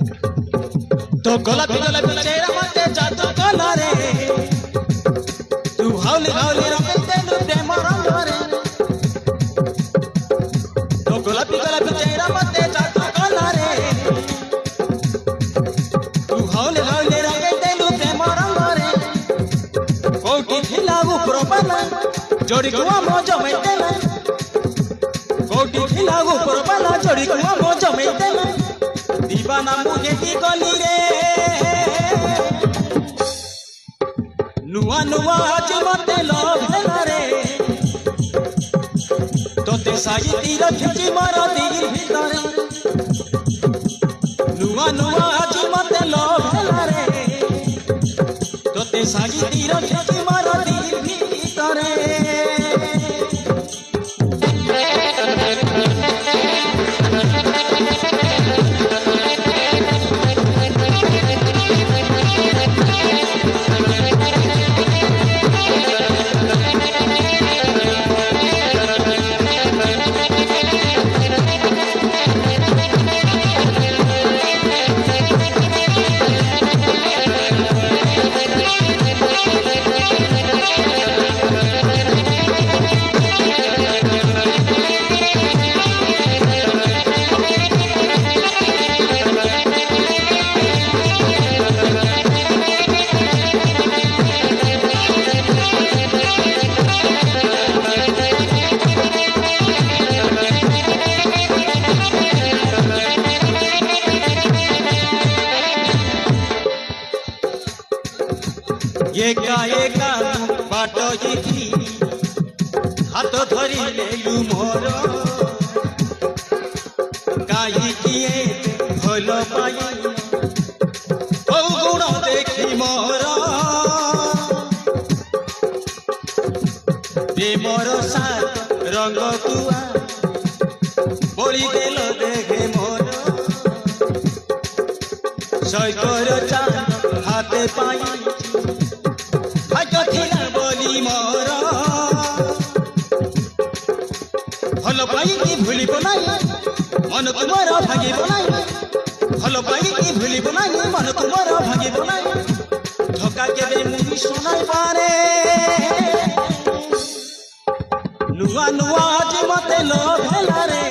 तो गोलापी गोलापी चेहरा मते जादू कला रे तू हावली हावली रंगे तेलु प्रेम रंग रे तो गोलापी गोलापी चेहरा मते जादू कला रे तू हावली हावली रंगे तेलु प्रेम रंग रे कोटी थिला ऊपर बाला जोड़ी कुआ मोजो में देला कोटी थिला ऊपर बाला जोड़ी कुआ मोजो में देला दीवाना मुझे की गली रे नुआ नुआ आज मते लोभेला रे तोते साई तीर खिची मारो दिल भीतर नुआ नुआ आज मते लोभेला रे तोते साई तीर खिची मारो दिल भीतर एका बाटो देखी हाथ धरी लेलु मोर काई किए भल पाई गुण देखी मोर प्रेमर साथ रंग तुआ बोली देल देखे मोर सैकर चांद हाथे पाई बोली मोर भल पाई कि भूल बनाई मन तुमर भागी बनाई भल पाई कि भूल बनाई मन तुमर भागी बनाई धोखा के मुझे सुनाई पारे नुआ नुआ आज मते लोभेला रे